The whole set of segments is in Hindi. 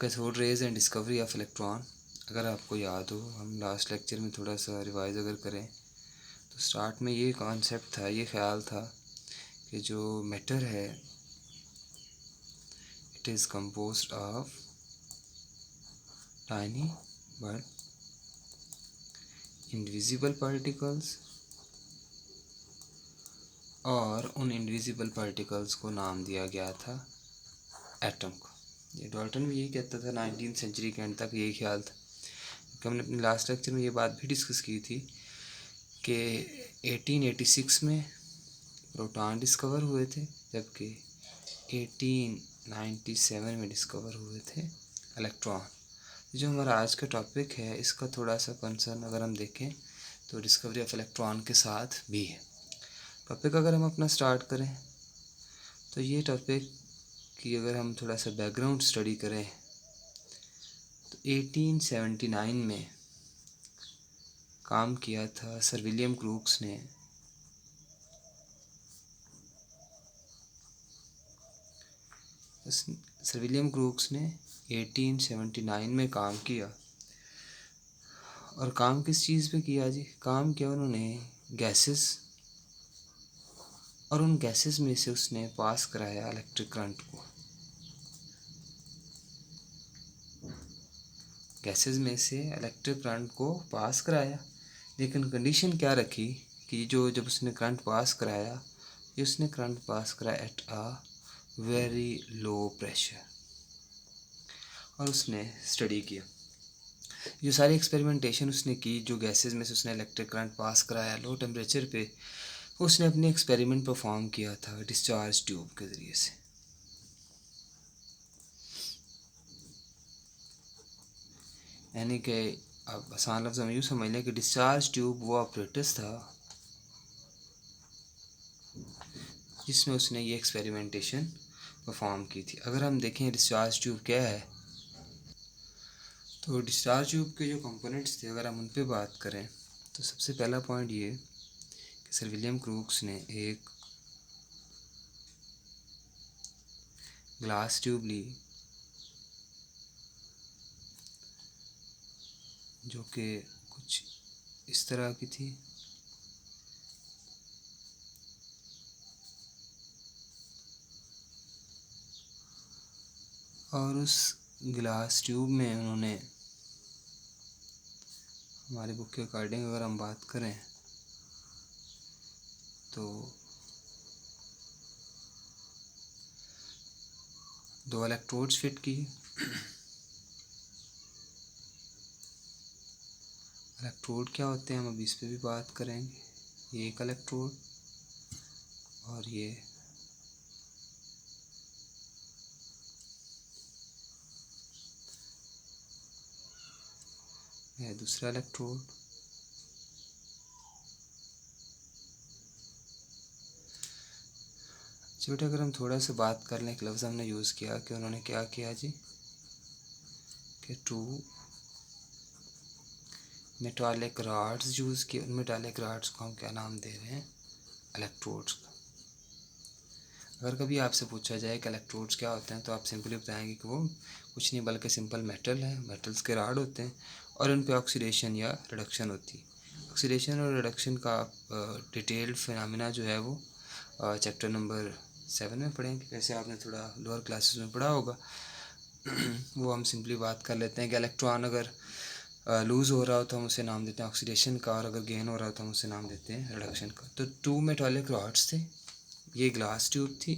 Cathode rays and discovery of electron. अगर आपको याद हो, हम लास्ट लेक्चर में थोड़ा सा रिवाइज अगर करें तो स्टार्ट में ये कॉन्सेप्ट था, ये ख्याल था कि जो मैटर है it is composed of tiny but invisible particles, और उन इनविजिबल पार्टिकल्स को नाम दिया गया था एटम को। ये डाल्टन भी यही कहता था 19वीं सेंचुरी के एंड तक, यही ख्याल था। क्योंकि हमने अपने लास्ट लेक्चर में ये बात भी डिस्कस की थी कि 1886 में प्रोटॉन डिस्कवर हुए थे, जबकि 1897 में डिस्कवर हुए थे इलेक्ट्रॉन। जो हमारा आज का टॉपिक है, इसका थोड़ा सा कंसर्न अगर हम देखें तो डिस्कवरी ऑफ इलेक्ट्रॉन के साथ भी है। टॉपिक अगर हम अपना स्टार्ट करें तो ये टॉपिक की अगर हम थोड़ा सा बैकग्राउंड स्टडी करें तो 1879 में काम किया था सर विलियम क्रूक्स ने। सर विलियम क्रूक्स ने 1879 में काम किया, और काम किस चीज़ पे किया जी? काम किया उन्होंने गैसेस, और उन गैसेस में से उसने पास कराया इलेक्ट्रिक करंट को। गैसेस में से इलेक्ट्रिक करंट को पास कराया, लेकिन कंडीशन क्या रखी कि जब उसने करंट पास कराया, ये उसने करंट पास कराया at a very low pressure, और उसने स्टडी किया। जो सारी एक्सपेरिमेंटेशन उसने की, जो गैसेस में से उसने इलेक्ट्रिक करंट पास कराया लो टेम्परेचर पे, उसने अपने एक्सपेरिमेंट परफॉर्म किया था डिस्चार्ज ट्यूब के ज़रिए से। यानी कि अब आसान लफ्ज़ में यूँ समझ लें कि डिस्चार्ज ट्यूब वो ऑपरेटस था जिसमें उसने ये एक्सपेरिमेंटेशन परफॉर्म की थी। अगर हम देखें डिस्चार्ज ट्यूब क्या है, तो डिस्चार्ज ट्यूब के जो कंपोनेंट्स थे अगर हम उन पे बात करें तो सबसे पहला पॉइंट ये कि सर विलियम क्रूक्स ने एक ग्लास ट्यूब ली जो कि कुछ इस तरह की थी, और उस ग्लास ट्यूब में उन्होंने, हमारी बुक के अकॉर्डिंग अगर हम बात करें तो 2 इलेक्ट्रोड्स फिट की। इलेक्ट्रोड क्या होते हैं हम अभी इस पे भी बात करेंगे। ये एक इलेक्ट्रोड और ये है दूसरा इलेक्ट्रोड। बेटा अगर हम थोड़ा सा बात कर लें, एक लफ्ज़ हमने यूज़ किया कि उन्होंने क्या किया जी कि 2 मेटालिक रॉड्स यूज़ किए। उन मेटालिक रॉड्स को हम क्या नाम दे रहे हैं? इलेक्ट्रोड्स का। अगर कभी आपसे पूछा जाए कि इलेक्ट्रोड्स क्या होते हैं तो आप सिंपली बताएंगे कि वो कुछ नहीं बल्कि सिंपल मेटल है, मेटल्स के रॉड होते हैं, और उन पे ऑक्सीडेशन या रिडक्शन होती है। ऑक्सीडेशन और रिडक्शन का डिटेल्ड फिनोमेना जो है वो चैप्टर नंबर 7 में पढ़ेंगे। वैसे आपने थोड़ा लोअर क्लासेस में पढ़ा होगा। वो हम सिंपली बात कर लेते हैं कि इलेक्ट्रॉन अगर लूज़ हो रहा हो तो हम उसे नाम देते हैं ऑक्सीडेशन का, और अगर गेन हो रहा हो तो हम उसे नाम देते हैं रिडक्शन का। तो 2 मेटालिक रॉड्स थे, ये ग्लास ट्यूब थी,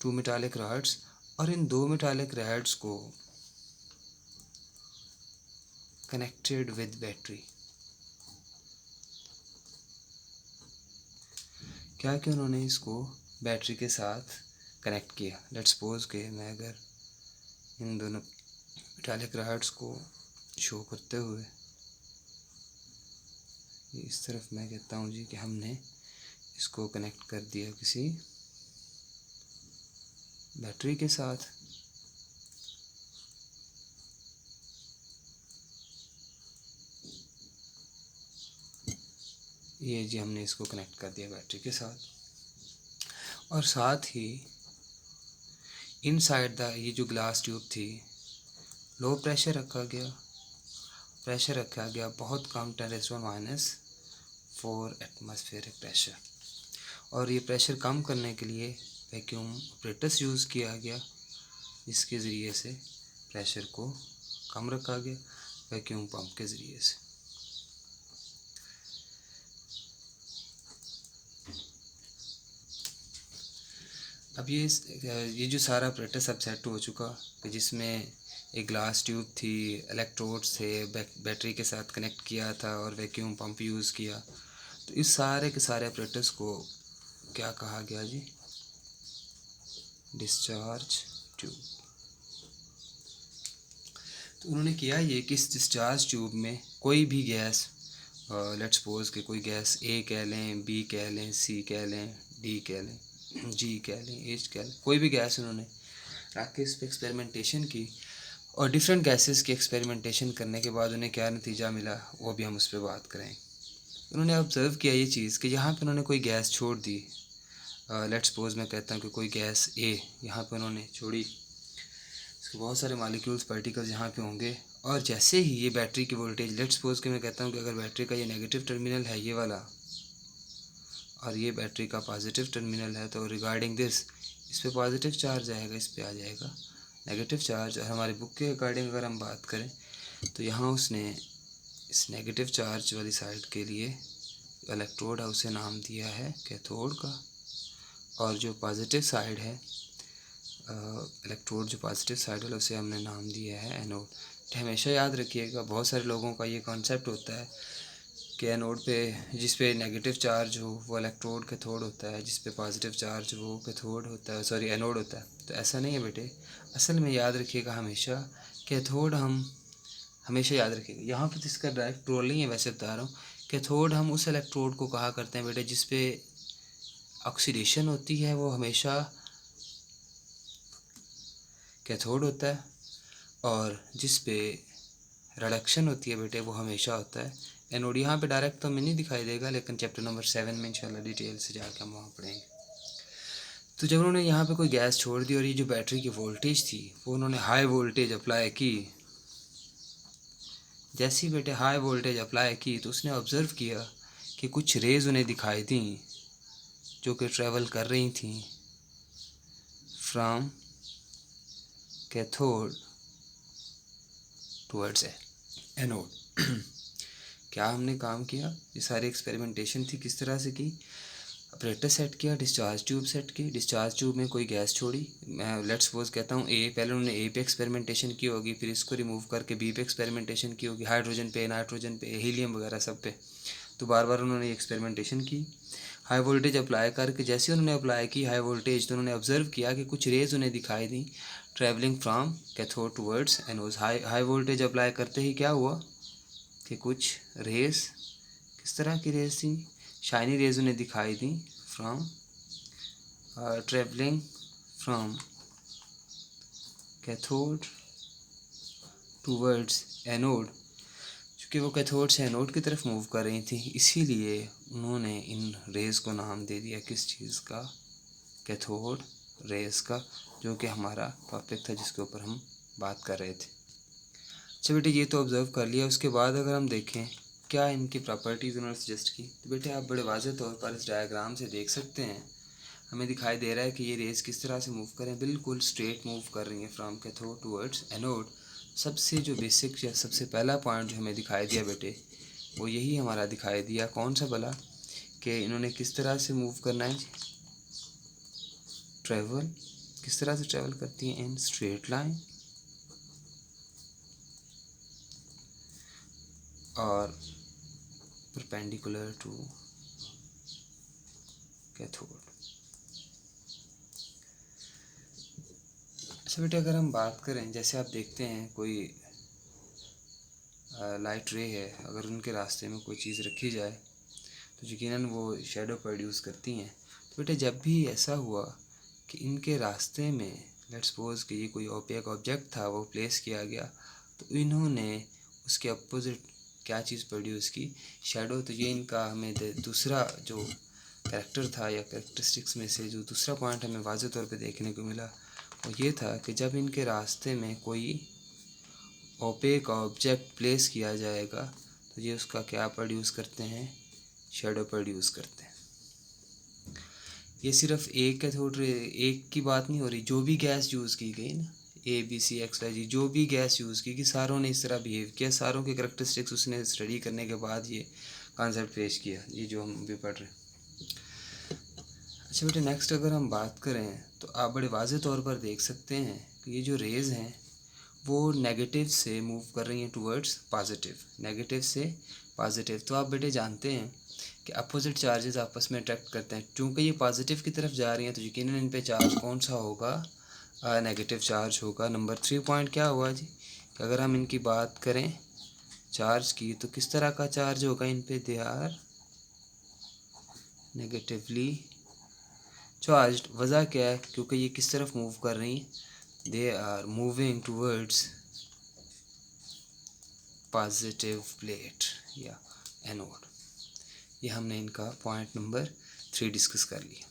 2 मेटालिक रॉड्स, और इन 2 मेटालिक रॉड्स को कनेक्टेड विद बैटरी। क्या कि उन्होंने इसको बैटरी के साथ कनेक्ट किया। लेट्स सपोज के मैं अगर इन दोनों मेटालिक रॉड्स को शो करते हुए इस तरफ मैं कहता हूँ जी कि हमने इसको कनेक्ट कर दिया किसी बैटरी के साथ। ये जी हमने इसको कनेक्ट कर दिया बैटरी के साथ। और साथ ही इनसाइड द ये जो ग्लास ट्यूब थी लो प्रेशर रखा गया बहुत कम 10⁻⁻⁴ एटमॉस्फेरिक प्रेशर। और ये प्रेशर कम करने के लिए वैक्यूम ऑपरेटस यूज़ किया गया, जिसके ज़रिए से प्रेशर को कम रखा गया वैक्यूम पंप के ज़रिए से। अब ये जो सारा ऑपरेटस अब सेट हो चुका कि जिसमें एक ग्लास ट्यूब थी, इलेक्ट्रोड्स थे, बैटरी के साथ कनेक्ट किया था और वैक्यूम पंप यूज़ किया। तो इस सारे के सारे ऑपरेटस को क्या कहा गया जी? Discharge tube. तो उन्होंने किया ये कि इस डिस्चार्ज ट्यूब में कोई भी गैस, लेट्स सपोज कि कोई गैस ए कह लें, बी कह लें, सी कह लें, डी कह लें, जी कह लें, एच कह लें, कोई भी गैस उन्होंने रख के इस पर एक्सपेरिमेंटेशन की। और डिफरेंट गैसेस की एक्सपेरिमेंटेशन करने के बाद उन्हें क्या नतीजा मिला वो भी हम उस पर बात करें। उन्होंने ऑब्ज़र्व किया ये चीज़ कि यहाँ पे उन्होंने कोई गैस छोड़ दी, लेट्स सपोज मैं कहता हूँ कि कोई गैस ए यहाँ पे उन्होंने छोड़ी, इसके बहुत सारे मॉलिक्यूल्स पार्टिकल्स यहाँ पे होंगे। और जैसे ही ये बैटरी की वोल्टेज, लेट्स सपोज कि मैं कहता हूँ कि अगर बैटरी का ये नेगेटिव टर्मिनल है ये वाला और ये बैटरी का पॉजिटिव टर्मिनल है, तो रिगार्डिंग दिस इस पर पॉजिटिव चार्ज आएगा, इस पर आ जाएगा नेगेटिव चार्ज। और हमारे बुक के अकॉर्डिंग अगर हम बात करें तो यहाँ उसने इस नेगेटिव चार्ज वाली साइड के लिए इलेक्ट्रोड है उसे नाम दिया है कैथोड का, और जो पॉजिटिव साइड है इलेक्ट्रोड जो पॉजिटिव साइड है उसे हमने नाम दिया है एनोड। तो हमेशा याद रखिएगा, बहुत सारे लोगों का ये कॉन्सेप्ट होता है कि एनोड पे जिस पे नेगेटिव चार्ज हो वो इलेक्ट्रोड कैथोड होता है, जिस पे पॉजिटिव चार्ज हो वो कैथोड होता है, सॉरी एनोड होता है। तो ऐसा नहीं है बेटे, असल में याद रखिएगा हमेशा कैथोड हम हमेशा याद रखिएगा। यहाँ पर इसका डायरेक्ट रोल नहीं है, वैसे बता रहा हूँ। कैथोड हम उस इलेक्ट्रोड को कहा करते हैं बेटे जिस पे ऑक्सीडेशन होती है, वो हमेशा कैथोड होता है, और जिस पे रिडक्शन होती है बेटे वो हमेशा होता है एनोड। यहाँ पे डायरेक्ट तो हमें नहीं दिखाई देगा, लेकिन चैप्टर नंबर 7 में इंशाल्लाह डिटेल से जाकर हम वहाँ पढ़ेंगे। तो जब उन्होंने यहाँ पे कोई गैस छोड़ दी और ये जो बैटरी की वोल्टेज थी वो उन्होंने हाई वोल्टेज अप्लाई की, जैसी बेटे हाई वोल्टेज अप्लाई की तो उसने ऑब्ज़र्व किया कि कुछ रेज़ उन्हें दिखाई दी जो कि ट्रैवल कर रही थी फ्रॉम कैथोड टुवर्ड्स एनोड। क्या हमने काम किया? ये सारी एक्सपेरिमेंटेशन थी किस तरह से की? ऑपरेटर सेट किया, डिस्चार्ज ट्यूब सेट की, डिस्चार्ज ट्यूब में कोई गैस छोड़ी, मैं लेट्स सपोज कहता हूँ ए, पहले उन्होंने ए पे एक्सपेरिमेंटेशन की होगी, फिर इसको रिमूव करके बी पे एक्सपेरिमेंटेशन की होगी, हाइड्रोजन पे, नाइट्रोजन पे, हीलियम वगैरह सब पे। तो बार बार उन्होंने एक्सपेरिमेंटेशन की, हाई वोल्टेज अप्लाई करके। जैसे उन्होंने अप्लाई की हाई वोल्टेज तो उन्होंने ऑब्जर्व किया कि कुछ रेज़ उन्हें दिखाई दी travelling from cathode towards anode. High voltage apply करते ही क्या हुआ कि कुछ रेज़, किस तरह की रेज़ थी? शाइनी रेज़ उन्हें दिखाई दी from travelling from cathode towards anode. चूँकि वो कैथोड से एनोड की तरफ मूव कर रही थी, इसीलिए उन्होंने इन रेज़ को नाम दे दिया किस चीज़ का? कैथोड रेज़ का, जो कि हमारा टॉपिक था जिसके ऊपर हम बात कर रहे थे। अच्छा बेटे, ये तो ऑब्ज़र्व कर लिया। उसके बाद अगर हम देखें क्या इनकी प्रॉपर्टीज़ उन्होंने सजेस्ट की, तो बेटे आप बड़े वाज़ेह तौर पर इस डायग्राम से देख सकते हैं, हमें दिखाई दे रहा है कि ये रेज़ किस तरह से मूव करें, बिल्कुल स्ट्रेट मूव कर रही हैं फ्रॉम कैथोड टुवर्ड्स एनोड। सबसे जो बेसिक या सबसे पहला पॉइंट जो हमें दिखाई दिया बेटे वो यही हमारा दिखाई दिया, कौन सा भला? कि इन्होंने किस तरह से मूव करना है, ट्रैवल, किस तरह से ट्रैवल करती हैं? इन स्ट्रेट लाइन और परपेंडिकुलर टू कैथोड। अच्छा बेटे, अगर हम बात करें, जैसे आप देखते हैं कोई लाइट रे है, अगर उनके रास्ते में कोई चीज़ रखी जाए तो यकीनन वो शेडो प्रोड्यूस करती हैं। तो बेटे जब भी ऐसा हुआ कि इनके रास्ते में लेट्स सपोज कि ये कोई ओपेक ऑब्जेक्ट था वो प्लेस किया गया, तो इन्होंने उसके अपोजिट क्या चीज़ प्रोड्यूस की? शेडो। तो ये इनका हमें दूसरा जो कैरेक्टर था या कैरेक्टरिस्टिक्स में से जो दूसरा पॉइंट हमें वाज़ेह तौर पे देखने को मिला वो ये था कि जब इनके रास्ते में कोई ओपेक ऑब्जेक्ट प्लेस किया जाएगा तो ये उसका क्या प्रोड्यूस करते हैं, शेडो प्रोड्यूस करते हैं। ये सिर्फ एक कैथोड रे एक की बात नहीं हो रही, जो भी गैस यूज़ की गई ना ABCXYZ जो भी गैस यूज़ की सारों ने इस तरह बिहेव किया, सारों के करैक्टरिस्टिक्स उसने स्टडी करने के बाद ये कॉन्सेप्ट पेश किया, ये जो हम भी पढ़ रहे हैं। अच्छा बेटे नेक्स्ट अगर हम बात करें तो आप बड़े वाज़े तौर पर देख सकते हैं कि ये जो रेज़ हैं वो नेगेटिव से मूव कर रही हैं टूवर्ड्स पॉजिटिव, नेगेटिव से पॉजिटिव। तो आप बेटे जानते हैं कि अपोजिट चार्जेस आपस में अट्रैक्ट करते हैं, क्योंकि ये पॉजिटिव की तरफ जा रही हैं तो यकीनन इन पे चार्ज कौन सा होगा, नेगेटिव चार्ज होगा। नंबर 3 पॉइंट क्या हुआ जी कि अगर हम इनकी बात करें चार्ज की तो किस तरह का चार्ज होगा इन पे, दे आर नेगेटिवली चार्ज्ड। वजह क्या है, क्योंकि ये किस तरफ मूव कर रही हैं, they are moving towards positive plate या एनोड। ये हमने इनका पॉइंट नंबर 3 डिस्कस कर लिया।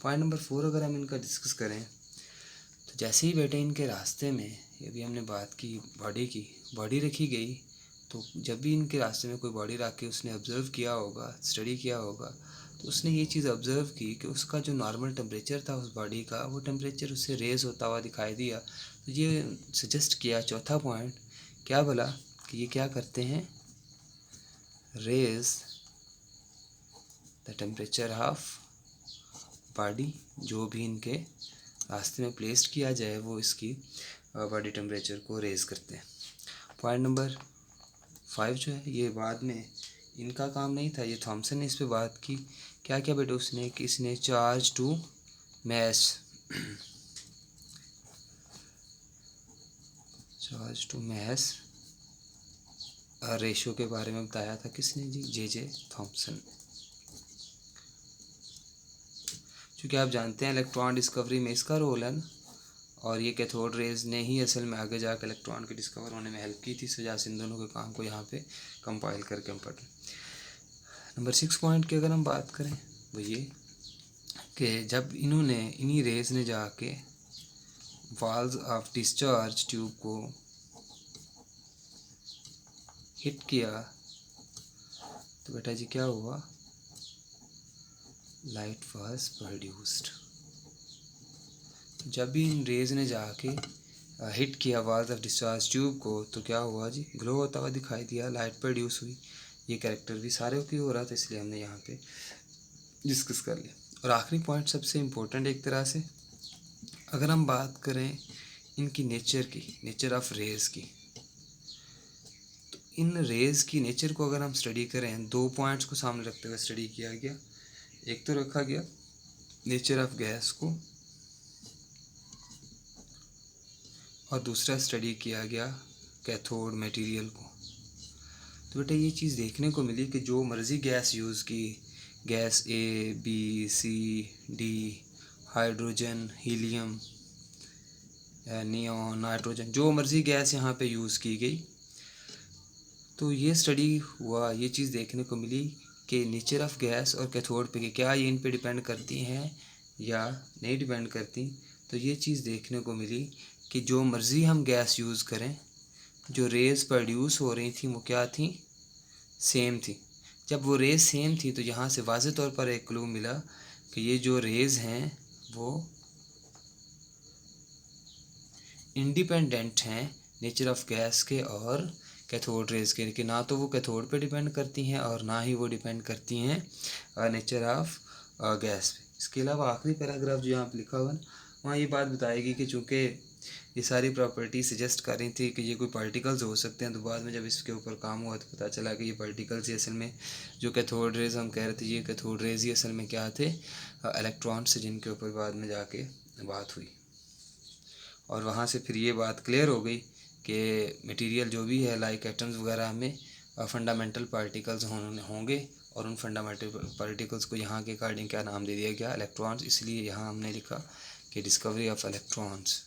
पॉइंट नंबर 4 अगर हम इनका डिस्कस करें तो जैसे ही बेटे इनके रास्ते में, ये भी हमने बात की बॉडी की, बॉडी रखी गई तो जब भी इनके रास्ते में कोई बॉडी रख के उसने ऑब्ज़र्व किया होगा, स्टडी किया होगा, तो उसने ये चीज़ ऑब्ज़र्व की कि उसका जो नॉर्मल टेम्परेचर था उस बॉडी का, वो टेम्परेचर उससे रेज़ होता हुआ दिखाई दिया। तो ये सजेस्ट किया चौथा पॉइंट क्या बोला कि ये क्या करते हैं, raise the temperature of body, जो भी इनके रास्ते में प्लेस्ड किया जाए वो इसकी बॉडी टेम्परेचर को रेज़ करते हैं। पॉइंट नंबर 5 जो है ये बाद में इनका काम नहीं था, ये थॉमसन ने इस पे बात की। क्या क्या बेटे उसने कि इसने चार्ज टू मैस रेशो के बारे में बताया था, किसने जी, जे थॉमसन। क्योंकि आप जानते हैं इलेक्ट्रॉन डिस्कवरी में इसका रोल है ना, और ये कैथोड रेज ने ही असल में आगे जाकर इलेक्ट्रॉन के डिस्कवर होने में हेल्प की थी। इस वजह से इन दोनों के काम को यहाँ पे कंपाइल करके हम पढ़। नंबर 6 पॉइंट की अगर हम बात करें वो ये कि जब इन्हीं रेज ने जाके वाल्स ऑफ डिस्चार्ज ट्यूब को हिट किया तो बेटा जी क्या हुआ, लाइट वाज प्रोड्यूस्ड। जब भी इन रेज ने जाके हिट किया वाल्स ऑफ डिस्चार्ज ट्यूब को तो क्या हुआ जी, ग्लो होता हुआ दिखाई दिया, लाइट प्रोड्यूस हुई। ये कैरेक्टर भी सारे की हो रहा था, इसलिए हमने यहाँ पे डिस्कस कर लिया। और आखिरी पॉइंट सबसे इम्पोर्टेंट एक तरह से, अगर हम बात करें इनकी नेचर की, नेचर ऑफ रेज की, तो इन रेज की नेचर को अगर हम स्टडी करें 2 पॉइंट्स को सामने रखते हुए स्टडी किया गया। एक तो रखा गया नेचर ऑफ गैस को और दूसरा स्टडी किया गया कैथोड मटेरियल को। तो बेटा ये चीज़ देखने को मिली कि जो मर्ज़ी गैस यूज़ की, gas A B C D, hydrogen, helium, neon, nitrogen, जो मर्ज़ी गैस यहाँ पे यूज़ की गई, तो ये स्टडी हुआ, ये चीज़ देखने को मिली कि नेचर ऑफ गैस और कैथोड पे क्या ये इन पे डिपेंड करती हैं या नहीं डिपेंड करती। तो ये चीज़ देखने को मिली कि जो मर्ज़ी हम गैस यूज़ करें, जो रेज़ प्रोड्यूस हो रही थी वो क्या थी, सेम थी। जब वो रेज़ सेम थी तो यहाँ से वाज़े तौर पर एक क्लू मिला कि ये जो रेज़ हैं वो इंडिपेंडेंट हैं नेचर ऑफ गैस के और कैथोड रेज के, कि ना तो वो कैथोड पे डिपेंड करती हैं और ना ही वो डिपेंड करती हैं नेचर ऑफ गैस पे। इसके अलावा आखिरी पैराग्राफ जो यहाँ पे लिखा हुआ है वहाँ ये बात बताएगी कि चूँकि ये सारी प्रॉपर्टी सजेस्ट कर रही थी कि ये कोई पार्टिकल्स हो सकते हैं, तो बाद में जब इसके ऊपर काम हुआ तो पता चला कि ये पार्टिकल्स ही असल में, जो कैथोड रेज हम कह रहे थे, ये कैथोड रेज ही असल में क्या थे, इलेक्ट्रॉन्स, जिनके ऊपर बाद में जाके बात हुई। और वहाँ से फिर ये बात क्लियर हो गई कि मटेरियल जो भी है लाइक एटम्स वगैरह में फंडामेंटल पार्टिकल्स होंगे, और उन फंडामेंटल पार्टिकल्स को यहाँ के अकॉर्डिंग क्या नाम दे दिया गया, इलेक्ट्रॉन्स। इसलिए यहाँ हमने लिखा कि डिस्कवरी ऑफ इलेक्ट्रॉन्स